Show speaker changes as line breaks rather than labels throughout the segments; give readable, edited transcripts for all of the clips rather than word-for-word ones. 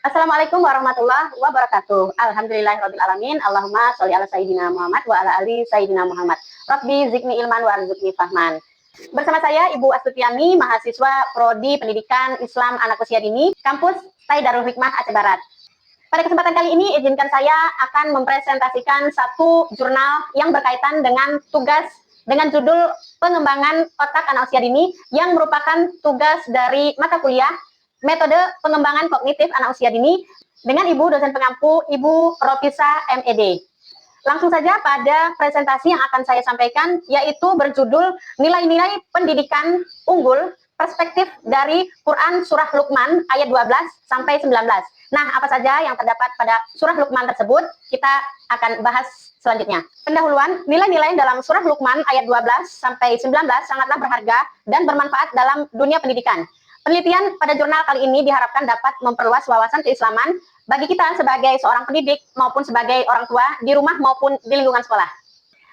Assalamualaikum warahmatullahi wabarakatuh. Alhamdulillahirrabbilalamin. Allahumma sholli ala sayyidina Muhammad wa ala ali sayyidina Muhammad. Rabbi zidni ilman warzuqni fahman. Bersama saya Ibu Astutiani, mahasiswa Prodi Pendidikan Islam Anak Usia Dini, Kampus Stai Darul Hikmah Aceh Barat. Pada kesempatan kali ini, izinkan saya akan mempresentasikan satu jurnal yang berkaitan dengan tugas dengan judul Pengembangan Otak Anak Usia Dini yang merupakan tugas dari mata kuliah Metode Pengembangan Kognitif Anak Usia Dini dengan Ibu dosen pengampu Ibu Ropisa MED. Langsung saja pada presentasi yang akan saya sampaikan, yaitu berjudul Nilai-nilai Pendidikan Unggul Perspektif dari Quran Surah Luqman ayat 12 sampai 19. Nah, apa saja yang terdapat pada Surah Luqman tersebut, kita akan bahas selanjutnya. Pendahuluan, nilai-nilai dalam Surah Luqman ayat 12 sampai 19 sangatlah berharga dan bermanfaat dalam dunia pendidikan. Penelitian pada jurnal kali ini diharapkan dapat memperluas wawasan keislaman bagi kita sebagai seorang pendidik maupun sebagai orang tua di rumah maupun di lingkungan sekolah.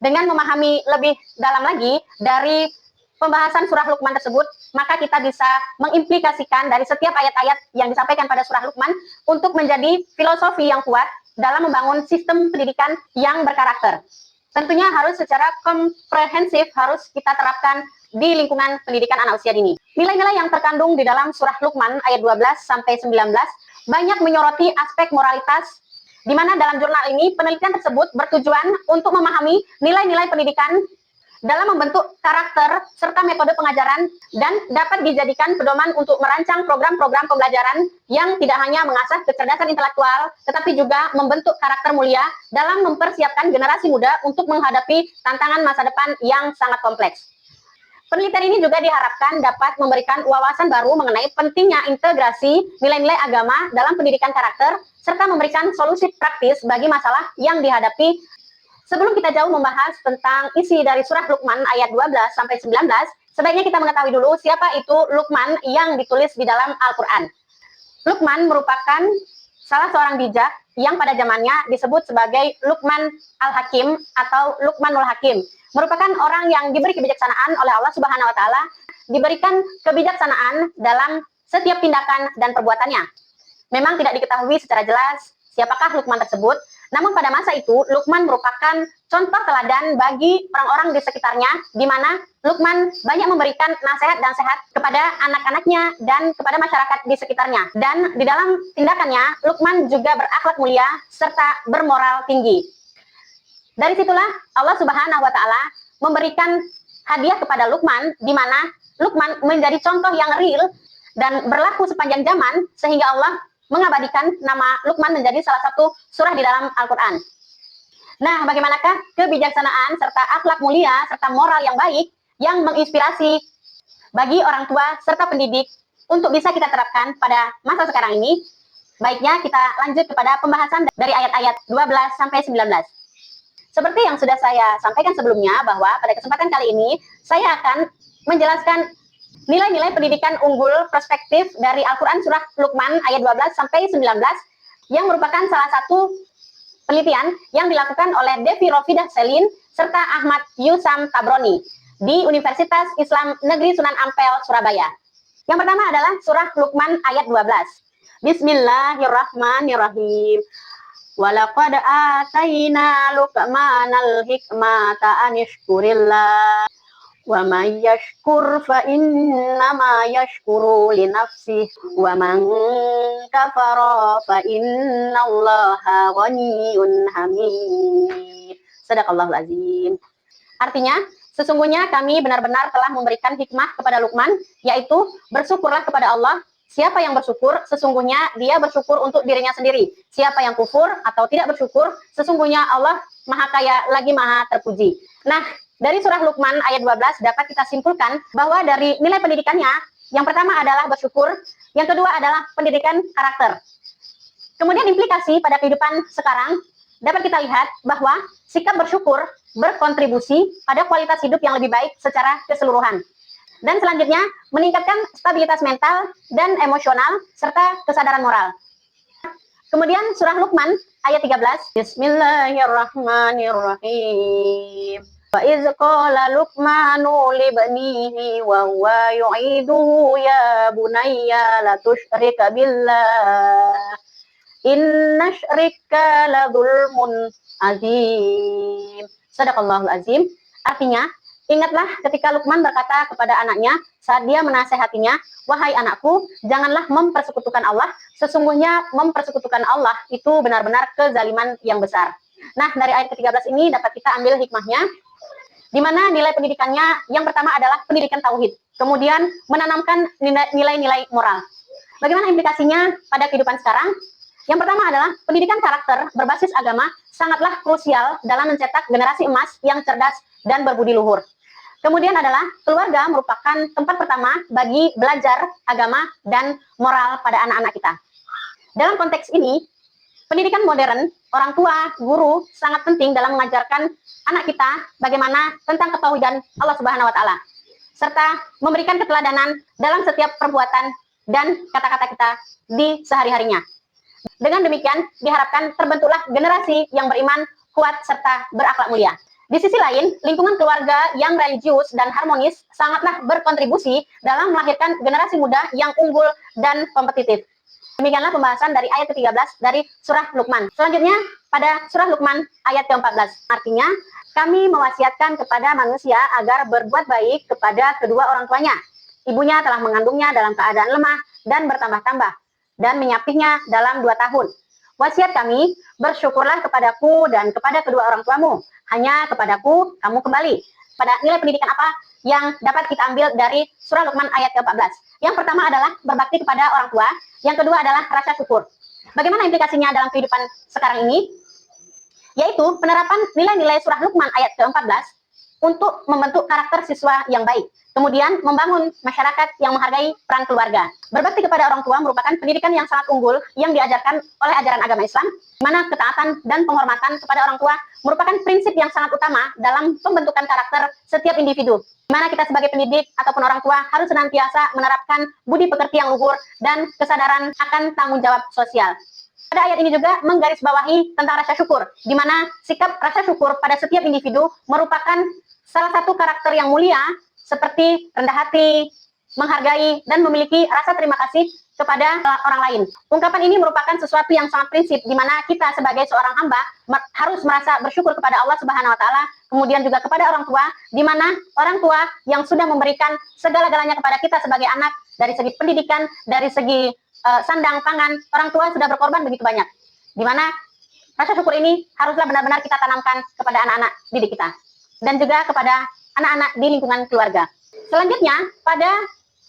Dengan memahami lebih dalam lagi dari pembahasan surah Luqman tersebut, maka kita bisa mengimplikasikan dari setiap ayat-ayat yang disampaikan pada surah Luqman untuk menjadi filosofi yang kuat dalam membangun sistem pendidikan yang berkarakter. Tentunya harus secara komprehensif harus kita terapkan di lingkungan pendidikan anak usia dini. Nilai-nilai yang terkandung di dalam surah Luqman ayat 12 sampai 19 banyak menyoroti aspek moralitas, di mana dalam jurnal ini penelitian tersebut bertujuan untuk memahami nilai-nilai pendidikan dalam membentuk karakter serta metode pengajaran dan dapat dijadikan pedoman untuk merancang program-program pembelajaran yang tidak hanya mengasah kecerdasan intelektual, tetapi juga membentuk karakter mulia dalam mempersiapkan generasi muda untuk menghadapi tantangan masa depan yang sangat kompleks. Penelitian ini juga diharapkan dapat memberikan wawasan baru mengenai pentingnya integrasi nilai-nilai agama dalam pendidikan karakter, serta memberikan solusi praktis bagi masalah yang dihadapi. Sebelum kita jauh membahas tentang isi dari surah Luqman ayat 12 sampai 19, sebaiknya kita mengetahui dulu siapa itu Luqman yang ditulis di dalam Al-Quran. Luqman merupakan salah seorang bijak yang pada zamannya disebut sebagai Luqman Al-Hakim atau Luqmanul Hakim. Merupakan orang yang diberi kebijaksanaan oleh Allah Subhanahu wa Ta'ala, diberikan kebijaksanaan dalam setiap tindakan dan perbuatannya. Memang tidak diketahui secara jelas siapakah Luqman tersebut, namun pada masa itu Luqman merupakan contoh teladan bagi orang-orang di sekitarnya, di mana Luqman banyak memberikan nasihat dan sehat kepada anak-anaknya dan kepada masyarakat di sekitarnya. Dan di dalam tindakannya, Luqman juga berakhlak mulia serta bermoral tinggi. Dari situlah Allah Subhanahu wa Ta'ala memberikan hadiah kepada Luqman, di mana Luqman menjadi contoh yang real dan berlaku sepanjang zaman, sehingga Allah mengabadikan nama Luqman menjadi salah satu surah di dalam Al-Quran. Nah, bagaimanakah kebijaksanaan serta akhlak mulia serta moral yang baik yang menginspirasi bagi orang tua serta pendidik untuk bisa kita terapkan pada masa sekarang ini? Baiknya kita lanjut kepada pembahasan dari ayat-ayat 12 sampai 19. Seperti yang sudah saya sampaikan sebelumnya, bahwa pada kesempatan kali ini saya akan menjelaskan nilai-nilai pendidikan unggul perspektif dari Al-Quran surah Luqman ayat 12 sampai 19 yang merupakan salah satu penelitian yang dilakukan oleh Devi Rofidah Selin serta Ahmad Yusam Tabroni di Universitas Islam Negeri Sunan Ampel, Surabaya. Yang pertama adalah surah Luqman ayat 12. Bismillahirrahmanirrahim. Walaqad atayna Luqmanal hikmata an yashkurillah wa may yashkur fa innama yashkuru li nafsihi wa man kafara fa innallaha ghaniyyun hamid. Shadaqallahul azim. Artinya, sesungguhnya kami benar-benar telah memberikan hikmah kepada Luqman, yaitu bersyukurlah kepada Allah. Siapa yang bersyukur, sesungguhnya dia bersyukur untuk dirinya sendiri. Siapa yang kufur atau tidak bersyukur, sesungguhnya Allah Maha Kaya lagi Maha Terpuji. Nah, dari surah Luqman ayat 12 dapat kita simpulkan bahwa dari nilai pendidikannya, yang pertama adalah bersyukur, yang kedua adalah pendidikan karakter. Kemudian implikasi pada kehidupan sekarang, dapat kita lihat bahwa sikap bersyukur berkontribusi pada kualitas hidup yang lebih baik secara keseluruhan. Dan selanjutnya, meningkatkan stabilitas mental dan emosional, serta kesadaran moral. Kemudian surah Luqman ayat 13. Bismillahirrahmanirrahim. Wa iz qala Luqmanu libnihi wa huwa yu'iduhu ya bunayya la tusyrika billah Inna syirka la dzulmun azim. Shadaqallahul azim. Artinya, ingatlah ketika Luqman berkata kepada anaknya saat dia menasehatinya, wahai anakku, janganlah mempersekutukan Allah. Sesungguhnya mempersekutukan Allah itu benar-benar kezaliman yang besar. Nah, dari ayat ke-13 ini dapat kita ambil hikmahnya, di mana nilai pendidikannya yang pertama adalah pendidikan tauhid. Kemudian menanamkan nilai-nilai moral. Bagaimana implikasinya pada kehidupan sekarang? Yang pertama adalah pendidikan karakter berbasis agama sangatlah krusial dalam mencetak generasi emas yang cerdas dan berbudi luhur. Kemudian adalah keluarga merupakan tempat pertama bagi belajar agama dan moral pada anak-anak kita. Dalam konteks ini, pendidikan modern, orang tua, guru sangat penting dalam mengajarkan anak kita bagaimana tentang ketauhidan Allah Subhanahu wa taala, serta memberikan keteladanan dalam setiap perbuatan dan kata-kata kita di sehari-harinya. Dengan demikian, diharapkan terbentuklah generasi yang beriman, kuat, serta berakhlak mulia. Di sisi lain, lingkungan keluarga yang religius dan harmonis sangatlah berkontribusi dalam melahirkan generasi muda yang unggul dan kompetitif. Demikianlah pembahasan dari ayat ke-13 dari surah Luqman. Selanjutnya, pada surah Luqman ayat ke-14. Artinya, kami mewasiatkan kepada manusia agar berbuat baik kepada kedua orang tuanya. Ibunya telah mengandungnya dalam keadaan lemah dan bertambah-tambah, dan menyapihnya dalam 2 tahun. Wasiat kami, bersyukurlah kepadaku dan kepada kedua orang tuamu. Hanya kepadaku kamu kembali. Pada nilai pendidikan apa yang dapat kita ambil dari surah Luqman ayat ke-14? Yang pertama adalah berbakti kepada orang tua. Yang kedua adalah rasa syukur. Bagaimana implikasinya dalam kehidupan sekarang ini? Yaitu penerapan nilai-nilai surah Luqman ayat ke-14 untuk membentuk karakter siswa yang baik. Kemudian membangun masyarakat yang menghargai peran keluarga. Berbakti kepada orang tua merupakan pendidikan yang sangat unggul yang diajarkan oleh ajaran agama Islam, di mana ketaatan dan penghormatan kepada orang tua merupakan prinsip yang sangat utama dalam pembentukan karakter setiap individu. Di mana kita sebagai pendidik ataupun orang tua harus senantiasa menerapkan budi pekerti yang luhur dan kesadaran akan tanggung jawab sosial. Pada ayat ini juga menggarisbawahi tentang rasa syukur, di mana sikap rasa syukur pada setiap individu merupakan salah satu karakter yang mulia, seperti rendah hati, menghargai, dan memiliki rasa terima kasih kepada orang lain. Ungkapan ini merupakan sesuatu yang sangat prinsip, di mana kita sebagai seorang hamba harus merasa bersyukur kepada Allah Subhanahu wa taala, kemudian juga kepada orang tua, di mana orang tua yang sudah memberikan segala-galanya kepada kita sebagai anak, dari segi pendidikan, dari segi sandang, pangan, orang tua sudah berkorban begitu banyak. Di mana rasa syukur ini haruslah benar-benar kita tanamkan kepada anak-anak didik kita, dan juga kepada anak-anak di lingkungan keluarga. Selanjutnya, pada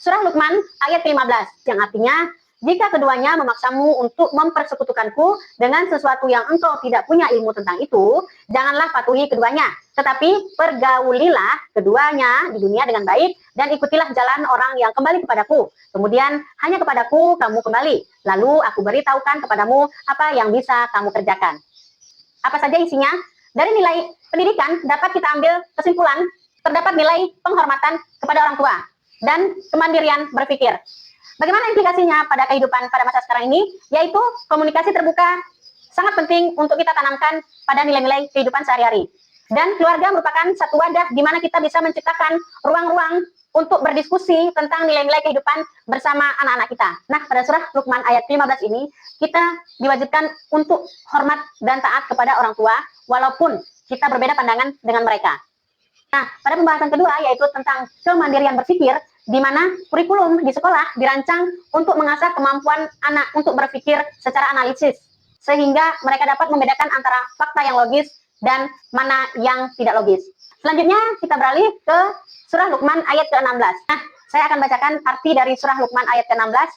surah Luqman ayat 15, yang artinya, jika keduanya memaksamu untuk mempersekutukanku dengan sesuatu yang engkau tidak punya ilmu tentang itu, janganlah patuhi keduanya, tetapi pergaulilah keduanya di dunia dengan baik, dan ikutilah jalan orang yang kembali kepadaku. Kemudian, hanya kepadaku kamu kembali, lalu aku beritahukan kepadamu apa yang bisa kamu kerjakan. Apa saja isinya? Dari nilai pendidikan dapat kita ambil kesimpulan, terdapat nilai penghormatan kepada orang tua dan kemandirian berpikir. Bagaimana implikasinya pada kehidupan pada masa sekarang ini? Yaitu komunikasi terbuka sangat penting untuk kita tanamkan pada nilai-nilai kehidupan sehari-hari. Dan keluarga merupakan satu wadah di mana kita bisa menciptakan ruang-ruang untuk berdiskusi tentang nilai-nilai kehidupan bersama anak-anak kita. Nah, pada surah Luqman ayat 15 ini, kita diwajibkan untuk hormat dan taat kepada orang tua, walaupun kita berbeda pandangan dengan mereka. Nah, pada pembahasan kedua yaitu tentang kemandirian berpikir, di mana kurikulum di sekolah dirancang untuk mengasah kemampuan anak untuk berpikir secara analisis, sehingga mereka dapat membedakan antara fakta yang logis dan mana yang tidak logis. Selanjutnya kita beralih ke surah Luqman ayat ke-16. Nah, saya akan bacakan arti dari surah Luqman ayat ke-16.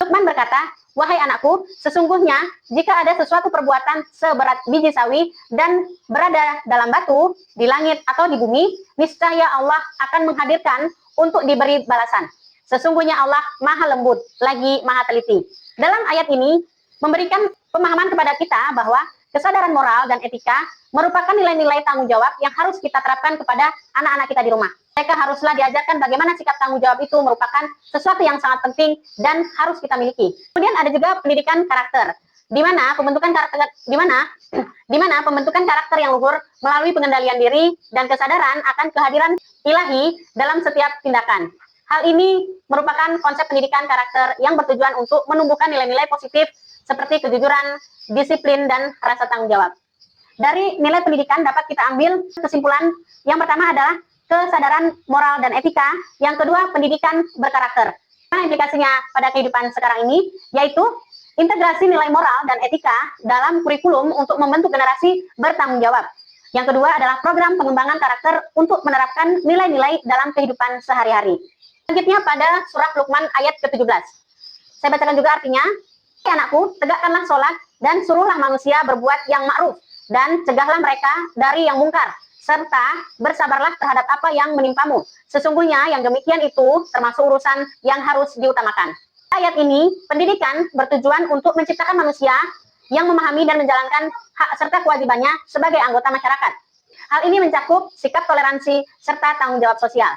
Luqman berkata, wahai anakku, sesungguhnya jika ada sesuatu perbuatan seberat biji sawi dan berada dalam batu, di langit atau di bumi, niscaya Allah akan menghadirkan untuk diberi balasan. Sesungguhnya Allah maha lembut, lagi maha teliti. Dalam ayat ini, memberikan pemahaman kepada kita bahwa kesadaran moral dan etika merupakan nilai-nilai tanggung jawab yang harus kita terapkan kepada anak-anak kita di rumah. Mereka haruslah diajarkan bagaimana sikap tanggung jawab itu merupakan sesuatu yang sangat penting dan harus kita miliki. Kemudian ada juga pendidikan karakter, di mana pembentukan karakter yang luhur melalui pengendalian diri dan kesadaran akan kehadiran ilahi dalam setiap tindakan. Hal ini merupakan konsep pendidikan karakter yang bertujuan untuk menumbuhkan nilai-nilai positif seperti kejujuran, disiplin, dan rasa tanggung jawab. Dari nilai pendidikan dapat kita ambil kesimpulan yang pertama adalah kesadaran moral dan etika, yang kedua pendidikan berkarakter. Nah, implikasinya pada kehidupan sekarang ini yaitu integrasi nilai moral dan etika dalam kurikulum untuk membentuk generasi bertanggung jawab. Yang kedua adalah program pengembangan karakter untuk menerapkan nilai-nilai dalam kehidupan sehari-hari. Selanjutnya pada surah Luqman ayat ke-17. Saya bacakan juga artinya. "Hai anakku, tegakkanlah sholat dan suruhlah manusia berbuat yang ma'ruf dan cegahlah mereka dari yang mungkar, serta bersabarlah terhadap apa yang menimpamu. Sesungguhnya yang demikian itu termasuk urusan yang harus diutamakan." Ayat ini, pendidikan bertujuan untuk menciptakan manusia yang memahami dan menjalankan hak serta kewajibannya sebagai anggota masyarakat. Hal ini mencakup sikap toleransi serta tanggung jawab sosial.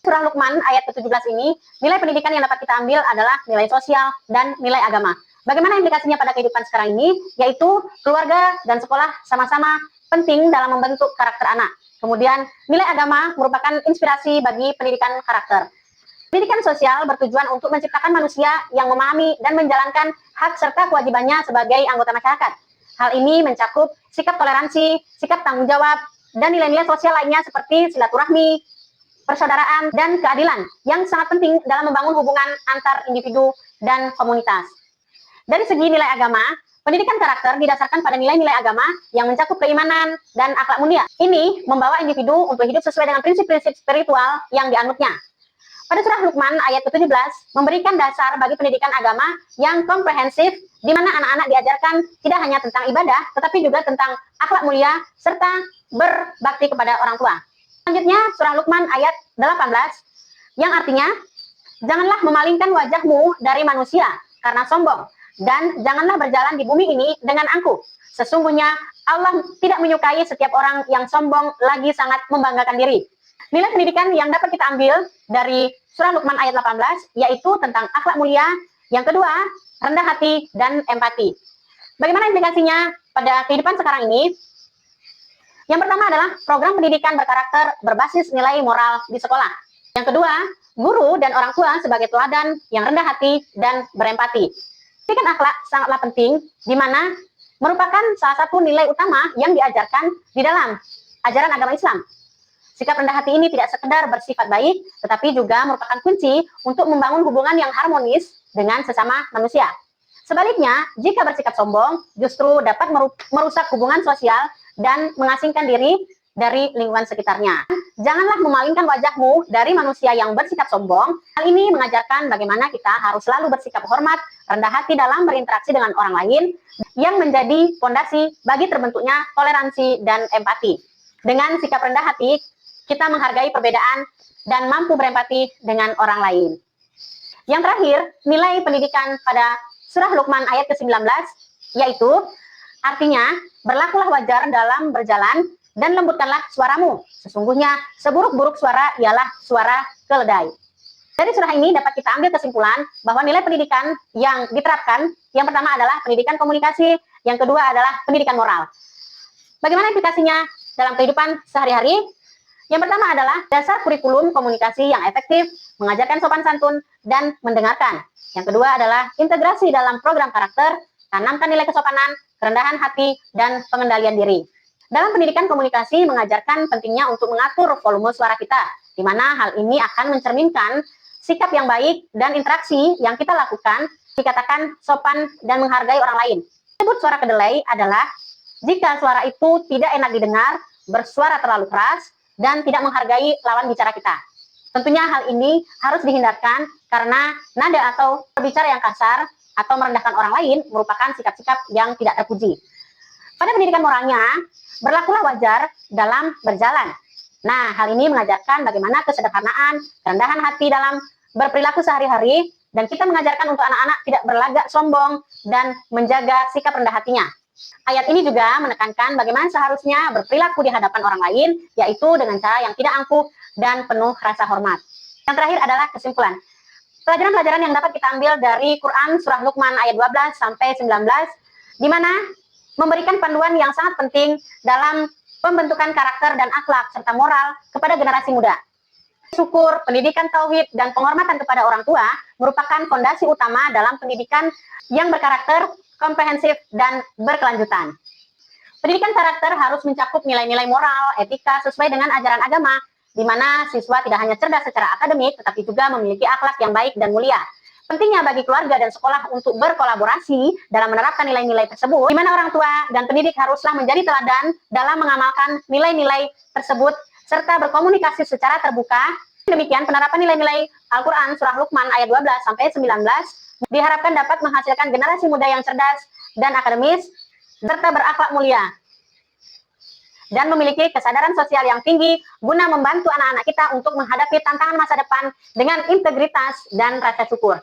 Surah Luqman ayat ke-17 ini, nilai pendidikan yang dapat kita ambil adalah nilai sosial dan nilai agama. Bagaimana implikasinya pada kehidupan sekarang ini? Yaitu keluarga dan sekolah sama-sama penting dalam membentuk karakter anak. Kemudian nilai agama merupakan inspirasi bagi pendidikan karakter. Pendidikan sosial bertujuan untuk menciptakan manusia yang memahami dan menjalankan hak serta kewajibannya sebagai anggota masyarakat. Hal ini mencakup sikap toleransi, sikap tanggung jawab, dan nilai-nilai sosial lainnya seperti silaturahmi, persaudaraan, dan keadilan yang sangat penting dalam membangun hubungan antar individu dan komunitas. Dari segi nilai agama, pendidikan karakter didasarkan pada nilai-nilai agama yang mencakup keimanan dan akhlak mulia. Ini membawa individu untuk hidup sesuai dengan prinsip-prinsip spiritual yang dianutnya. Pada surah Luqman ayat ke-17 memberikan dasar bagi pendidikan agama yang komprehensif, di mana anak-anak diajarkan tidak hanya tentang ibadah, tetapi juga tentang akhlak mulia serta berbakti kepada orang tua. Selanjutnya surah Luqman ayat 18 yang artinya, "Janganlah memalingkan wajahmu dari manusia karena sombong, dan janganlah berjalan di bumi ini dengan angkuh. Sesungguhnya Allah tidak menyukai setiap orang yang sombong lagi sangat membanggakan diri." Nilai pendidikan yang dapat kita ambil dari surah Luqman ayat 18 yaitu tentang akhlak mulia, yang kedua rendah hati dan empati. Bagaimana implikasinya pada kehidupan sekarang ini? Yang pertama adalah program pendidikan berkarakter berbasis nilai moral di sekolah. Yang kedua, guru dan orang tua sebagai teladan yang rendah hati dan berempati. Pendidikan akhlak sangatlah penting, di mana merupakan salah satu nilai utama yang diajarkan di dalam ajaran agama Islam. Sikap rendah hati ini tidak sekedar bersifat baik, tetapi juga merupakan kunci untuk membangun hubungan yang harmonis dengan sesama manusia. Sebaliknya, jika bersikap sombong, justru dapat merusak hubungan sosial dan mengasingkan diri dari lingkungan sekitarnya. Janganlah memalingkan wajahmu dari manusia yang bersikap sombong. Hal ini mengajarkan bagaimana kita harus selalu bersikap hormat, rendah hati dalam berinteraksi dengan orang lain, yang menjadi fondasi bagi terbentuknya toleransi dan empati. Dengan sikap rendah hati, kita menghargai perbedaan dan mampu berempati dengan orang lain. Yang terakhir, nilai pendidikan pada surah Luqman ayat ke-19, yaitu artinya, berlakulah wajar dalam berjalan dan lembutkanlah suaramu. Sesungguhnya seburuk-buruk suara ialah suara keledai. Dari surah ini dapat kita ambil kesimpulan bahwa nilai pendidikan yang diterapkan, yang pertama adalah pendidikan komunikasi, yang kedua adalah pendidikan moral. Bagaimana implikasinya dalam kehidupan sehari-hari? Yang pertama adalah dasar kurikulum komunikasi yang efektif, mengajarkan sopan santun, dan mendengarkan. Yang kedua adalah integrasi dalam program karakter, tanamkan nilai kesopanan, kerendahan hati, dan pengendalian diri. Dalam pendidikan komunikasi mengajarkan pentingnya untuk mengatur volume suara kita, di mana hal ini akan mencerminkan sikap yang baik dan interaksi yang kita lakukan, dikatakan sopan dan menghargai orang lain. Disebut suara kedelai adalah jika suara itu tidak enak didengar, bersuara terlalu keras, dan tidak menghargai lawan bicara kita. Tentunya hal ini harus dihindarkan karena nada atau berbicara yang kasar atau merendahkan orang lain merupakan sikap-sikap yang tidak terpuji. Pada pendidikan moralnya, berlakulah wajar dalam berjalan. Nah, hal ini mengajarkan bagaimana kesederhanaan, kerendahan hati dalam berperilaku sehari-hari, dan kita mengajarkan untuk anak-anak tidak berlagak sombong dan menjaga sikap rendah hatinya. Ayat ini juga menekankan bagaimana seharusnya berperilaku di hadapan orang lain, yaitu dengan cara yang tidak angkuh dan penuh rasa hormat. Yang terakhir adalah kesimpulan. Pelajaran-pelajaran yang dapat kita ambil dari Quran surah Luqman ayat 12 sampai 19, di mana memberikan panduan yang sangat penting dalam pembentukan karakter dan akhlak serta moral kepada generasi muda. Syukur, pendidikan tauhid, dan penghormatan kepada orang tua merupakan fondasi utama dalam pendidikan yang berkarakter komprehensif, dan berkelanjutan. Pendidikan karakter harus mencakup nilai-nilai moral, etika sesuai dengan ajaran agama, di mana siswa tidak hanya cerdas secara akademik, tetapi juga memiliki akhlak yang baik dan mulia. Pentingnya bagi keluarga dan sekolah untuk berkolaborasi dalam menerapkan nilai-nilai tersebut, di mana orang tua dan pendidik haruslah menjadi teladan dalam mengamalkan nilai-nilai tersebut, serta berkomunikasi secara terbuka. Demikian, penerapan nilai-nilai Al-Quran Surah Luqman ayat 12-19 diharapkan dapat menghasilkan generasi muda yang cerdas dan akademis, serta berakhlak mulia, dan memiliki kesadaran sosial yang tinggi guna membantu anak-anak kita untuk menghadapi tantangan masa depan dengan integritas dan rasa syukur.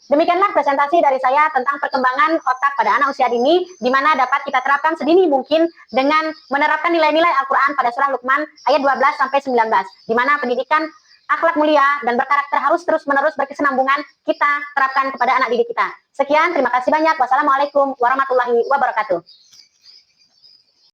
Demikianlah presentasi dari saya tentang perkembangan otak pada anak usia dini, di mana dapat kita terapkan sedini mungkin dengan menerapkan nilai-nilai Al-Quran pada surah Luqman ayat 12-19, di mana pendidikan akhlak mulia dan berkarakter harus terus-menerus berkesinambungan kita terapkan kepada anak didik kita. Sekian, terima kasih banyak. Wassalamualaikum warahmatullahi wabarakatuh.